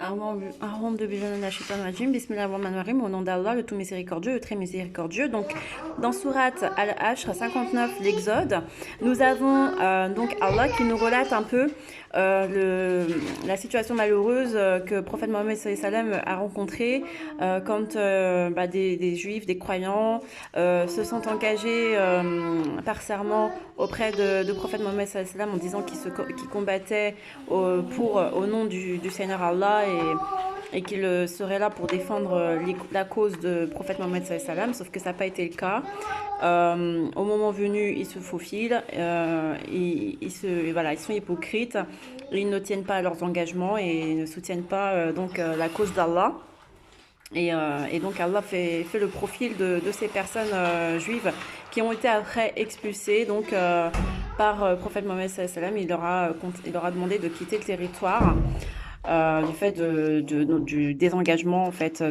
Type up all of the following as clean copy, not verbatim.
Arum de Bijana Shaitan Rajim, Bismillahirrahmanirrahim, au nom d'Allah, le tout miséricordieux, le très miséricordieux. Donc, dans Surat Al-Ashr 59, l'Exode, nous avons donc Allah qui nous relate un peu la situation malheureuse que le prophète Mohammed sallam a rencontrée quand des juifs, des croyants se sont engagés par serment auprès de prophète Mohammed sallam en disant qu'ils combattaient au nom du Seigneur Allah et qu'il serait là pour défendre la cause de prophète Mohammed sallam, sauf que ça n'a pas été le cas. Au moment venu, ils se faufilent, voilà, ils sont hypocrites, ils ne tiennent pas à leurs engagements et ne soutiennent pas la cause d'Allah. Et donc Allah fait le profil de ces personnes juives qui ont été après expulsées par prophète Mohammed sallam. Il leur a demandé de quitter le territoire du fait du désengagement en fait.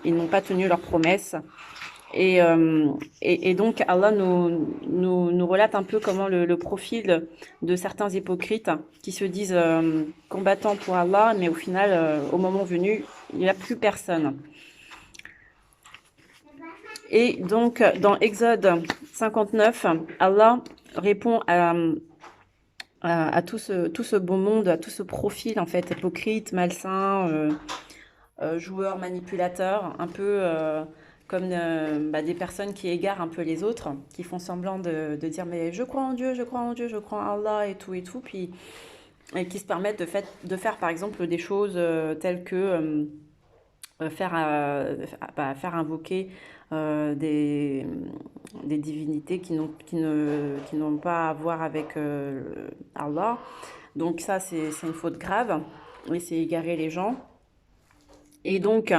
Ils n'ont pas tenu leurs promesses. Et donc Allah nous relate un peu comment le profil de certains hypocrites qui se disent combattants pour Allah, mais au final, au moment venu, il n'y a plus personne. Et donc, dans Exode 59, Allah répond à tout ce beau monde, à tout ce profil, en fait, hypocrite, malsain, joueur, manipulateur, un peu comme des personnes qui égarent un peu les autres, qui font semblant de dire mais je crois en Dieu, je crois en Dieu, je crois en Allah et tout, puis et qui se permettent de faire par exemple des choses telles que faire invoquer des divinités qui n'ont pas à voir avec Allah. Donc ça, c'est une faute grave et c'est égarer les gens. Et donc,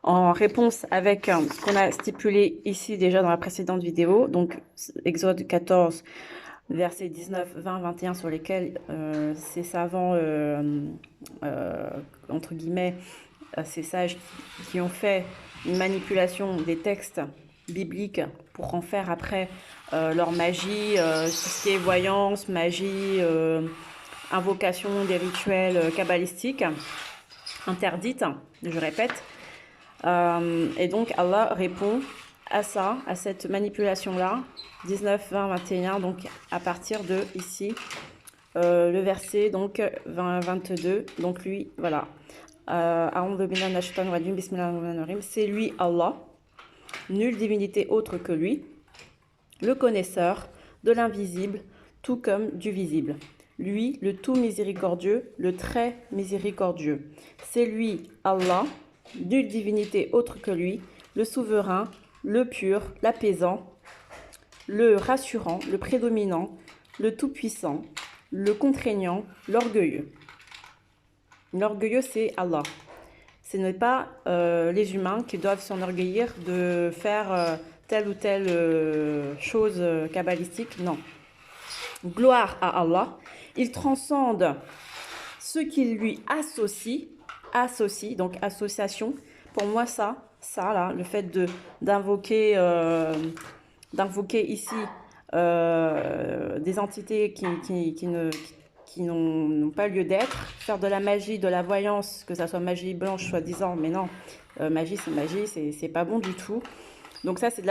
en réponse avec ce qu'on a stipulé ici déjà dans la précédente vidéo, donc Exode 14, versets 19, 20, 21, sur lesquels ces savants, entre guillemets, ces sages qui ont fait une manipulation des textes bibliques pour en faire après leur magie, tout ce qui est voyance, magie, invocation des rituels kabbalistiques interdites, je répète. Et donc Allah répond à ça, à cette manipulation-là, 19, 20, 21, donc à partir de ici, le verset donc 20, 22, donc lui, voilà. C'est lui Allah, nulle divinité autre que lui, le connaisseur de l'invisible, tout comme du visible. Lui, le tout miséricordieux, le très miséricordieux. C'est lui Allah, nulle divinité autre que lui, le souverain, le pur, l'apaisant, le rassurant, le prédominant, le tout-puissant, le contraignant, l'orgueilleux. L'orgueilleux, c'est Allah. Ce n'est pas les humains qui doivent s'enorgueillir de faire telle ou telle chose kabbalistique. Non. Gloire à Allah. Il transcende ce qui lui associe, donc association. Pour moi, ça là, le fait d'invoquer ici des entités qui n'ont pas lieu d'être, faire de la magie, de la voyance, que ça soit magie blanche soi-disant, mais non, magie, c'est pas bon du tout. Donc ça, c'est de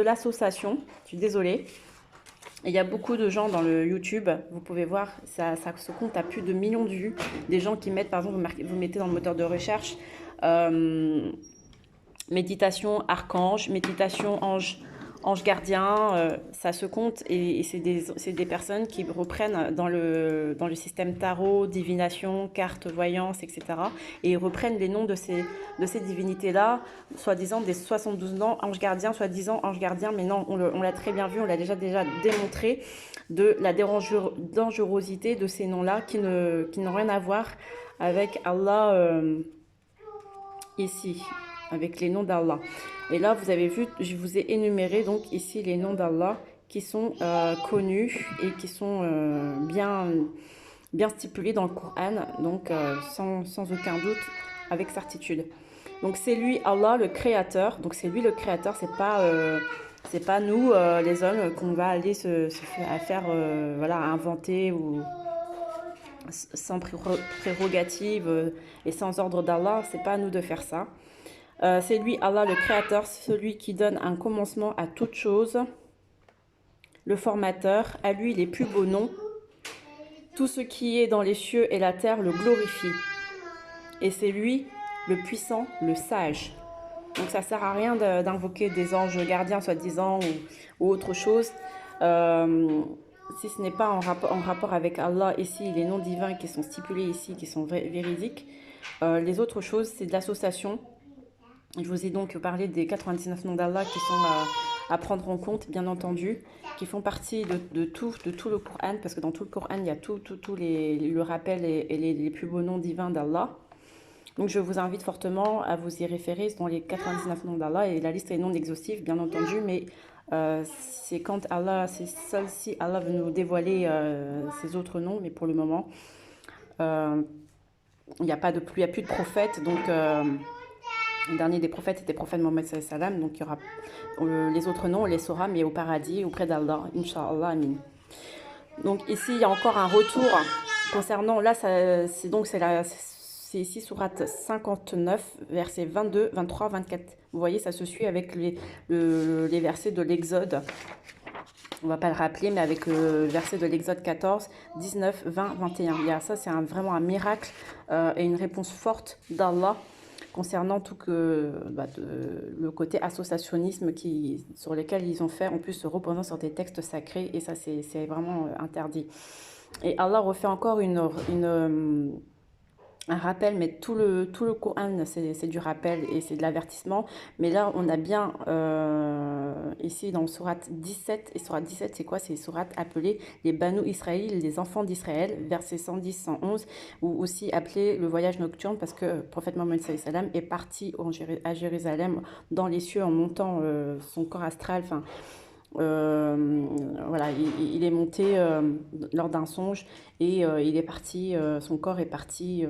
l'association, je suis désolée. Il y a beaucoup de gens dans le YouTube, vous pouvez voir, ça se compte à plus de millions de vues. Des gens qui mettent, par exemple, vous mettez dans le moteur de recherche, méditation archange, méditation ange gardien, ça se compte et c'est des personnes qui reprennent dans le système tarot, divination, carte, voyance, etc. Et ils reprennent les noms de ces divinités-là, soi-disant des 72 ans, ange gardien, soi-disant ange gardien, mais non, on l'a très bien vu, on l'a déjà démontré, de la dangerosité de ces noms-là qui n'ont rien à voir avec Allah ici, avec les noms d'Allah. Et là, vous avez vu, je vous ai énuméré donc ici les noms d'Allah qui sont connus et qui sont bien stipulés dans le Coran, donc sans aucun doute, avec certitude. Donc c'est lui Allah le créateur, donc c'est lui le créateur, c'est pas nous les hommes qu'on va aller à faire voilà, à inventer ou sans prérogative et sans ordre d'Allah. C'est pas à nous de faire ça. C'est lui, Allah, le Créateur, celui qui donne un commencement à toute chose, le formateur. À lui les plus beaux noms. Tout ce qui est dans les cieux et la terre le glorifie. Et c'est lui, le puissant, le sage. Donc ça sert à rien d'invoquer des anges gardiens, soi-disant, ou autre chose. Si ce n'est pas en rapport avec Allah, ici, les noms divins qui sont stipulés ici, qui sont véridiques. Les autres choses, c'est de l'association. Je vous ai donc parlé des 99 noms d'Allah qui sont à prendre en compte, bien entendu, qui font partie de tout le Coran, parce que dans tout le Coran, il y a tout le rappel et les plus beaux noms divins d'Allah. Donc je vous invite fortement à vous y référer dans les 99 noms d'Allah, et la liste est non exhaustive, bien entendu, mais c'est quand Allah, c'est seul si Allah veut nous dévoiler ses autres noms, mais pour le moment, il n'y a plus de prophètes, donc le dernier des prophètes était le prophète Mohammed sallallahu alayhi wa sallam, donc il y aura les autres noms, on les saura, mais au paradis, auprès d'Allah, Inch'Allah, Amin. Donc ici, il y a encore un retour concernant, là, c'est ici sourate 59, versets 22, 23, 24. Vous voyez, ça se suit avec les versets de l'Exode. On ne va pas le rappeler, mais avec le verset de l'Exode 14, 19, 20, 21. Ça, c'est vraiment un miracle et une réponse forte d'Allah concernant le côté associationnisme sur lequel ils ont fait, en plus se reposant sur des textes sacrés, et ça c'est vraiment interdit. Et Allah refait encore un rappel, mais tout le Coran c'est du rappel et c'est de l'avertissement, mais là on a bien ici dans sourate 17, et sourate 17 c'est quoi? C'est sourate appelée les Banu Israël, les enfants d'Israël, versets 110-111, ou aussi appelé le voyage nocturne, parce que le prophète Mohammed sallallahu alayhi wa sallam est parti à Jérusalem dans les cieux en montant son corps astral, enfin voilà, il est monté lors d'un songe, et il est parti, son corps est parti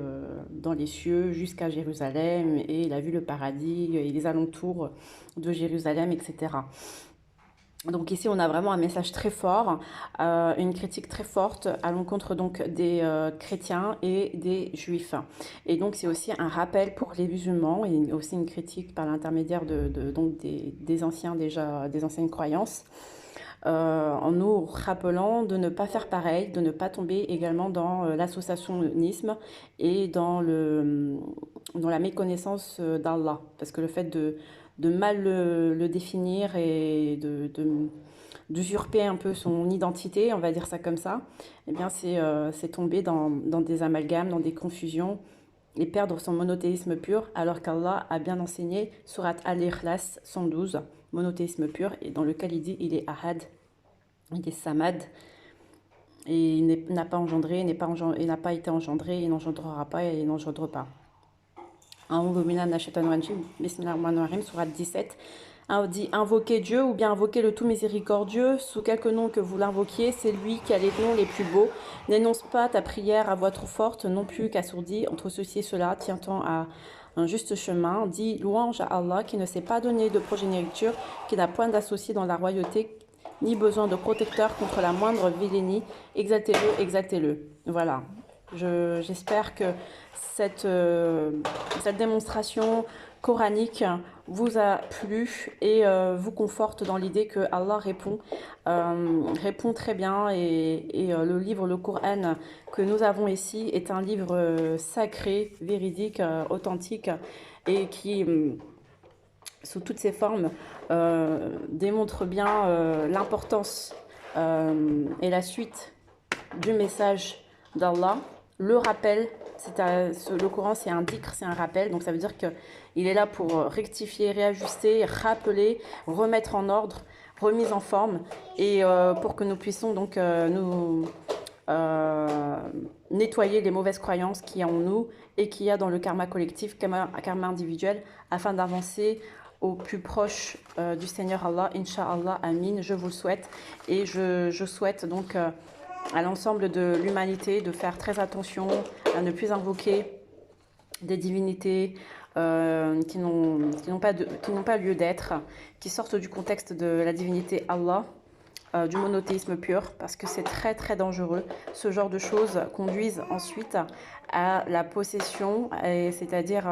dans les cieux jusqu'à Jérusalem, et il a vu le paradis et les alentours de Jérusalem, etc. Donc ici, on a vraiment un message très fort, une critique très forte à l'encontre donc des chrétiens et des juifs. Et donc c'est aussi un rappel pour les musulmans, et aussi une critique par l'intermédiaire donc des anciennes croyances, en nous rappelant de ne pas faire pareil, de ne pas tomber également dans l'associationnisme et dans la méconnaissance d'Allah. Parce que le fait de mal le définir et d'usurper un peu son identité, on va dire ça comme ça, eh bien c'est tomber dans des amalgames, dans des confusions, et perdre son monothéisme pur, alors qu'Allah a bien enseigné sourate Al-Ikhlas 112, monothéisme pur, et dans lequel il dit il est Ahad, il est Samad, et il n'a pas engendré, il n'a pas été engendré, il n'engendrera pas et il n'engendre pas. Bismillahirrahmanirrahim, sourate 17. On dit invoquer Dieu, ou bien invoquer le tout miséricordieux, sous quelque nom que vous l'invoquiez, c'est lui qui a les noms les plus beaux. N'énonce pas ta prière à voix trop forte, non plus qu'assourdie entre ceci et cela, tiens-toi à un juste chemin. Dis louange à Allah qui ne s'est pas donné de progéniture, qui n'a point d'associé dans la royauté, ni besoin de protecteur contre la moindre vilainie. Exaltez-le, exaltez-le. Voilà. J'espère que cette démonstration coranique vous a plu et vous conforte dans l'idée que Allah répond très bien, et le livre, le Coran que nous avons ici est un livre sacré, véridique, authentique, et qui sous toutes ses formes démontre bien l'importance et la suite du message d'Allah. Le rappel, le Coran c'est un dhikr, c'est un rappel, donc ça veut dire qu'il est là pour rectifier, réajuster, rappeler, remettre en ordre, remise en forme, et pour que nous puissions donc nous nettoyer les mauvaises croyances qu'il y a en nous et qu'il y a dans le karma collectif, karma individuel, afin d'avancer au plus proche du Seigneur Allah, Inch'Allah, Amin, je vous le souhaite, et je souhaite donc à l'ensemble de l'humanité de faire très attention à ne plus invoquer des divinités qui n'ont pas lieu d'être, qui sortent du contexte de la divinité Allah, du monothéisme pur, parce que c'est très très dangereux. Ce genre de choses conduisent ensuite à la possession, c'est-à-dire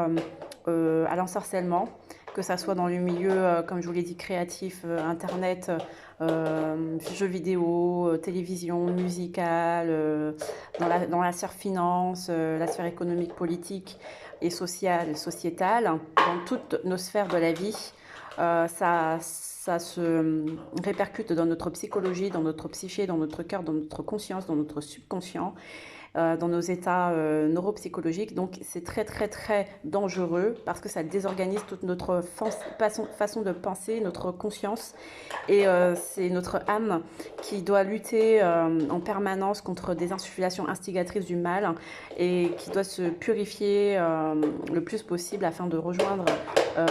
à l'ensorcellement, que ça soit dans le milieu, comme je vous l'ai dit, créatif, internet, jeux vidéo, télévision, musicale, dans la sphère finance, la sphère économique, politique et sociale, sociétale, dans toutes nos sphères de la vie. Ça se répercute dans notre psychologie, dans notre psyché, dans notre cœur, dans notre conscience, dans notre subconscient, dans nos états neuropsychologiques. Donc c'est très très très dangereux parce que ça désorganise toute notre façon de penser, notre conscience, et c'est notre âme qui doit lutter en permanence contre des insufflations instigatrices du mal et qui doit se purifier le plus possible afin de rejoindre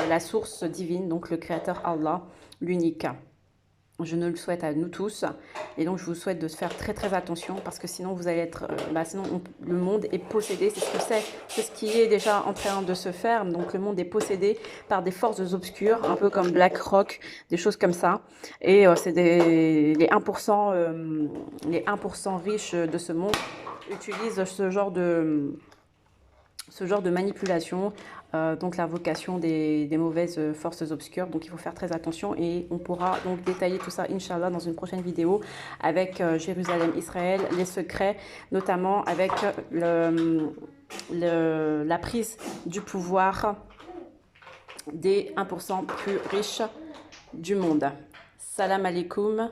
la source divine, donc le créateur Allah, l'unique. Je ne le souhaite à nous tous, et donc je vous souhaite de faire très très attention, parce que sinon vous allez être, le monde est possédé, c'est ce qui est déjà en train de se faire. Donc le monde est possédé par des forces obscures, un peu comme BlackRock, des choses comme ça, et c'est les 1%, les 1% riches de ce monde utilisent ce genre de manipulation, donc l'invocation des mauvaises forces obscures. Donc il faut faire très attention, et on pourra donc détailler tout ça, Inch'Allah, dans une prochaine vidéo avec Jérusalem, Israël, les secrets, notamment avec la prise du pouvoir des 1% plus riches du monde. Salam alaikum.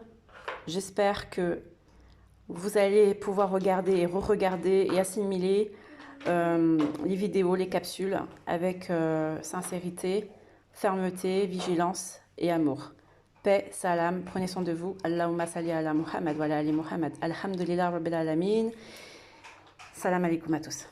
J'espère que vous allez pouvoir regarder et re-regarder et assimiler les vidéos, les capsules avec sincérité, fermeté, vigilance et amour. Paix, salam, prenez soin de vous. Allahumma salli ala Muhammad wa ala ali Muhammad. Alhamdulillah rabbil alamin. Salam alaikum à tous.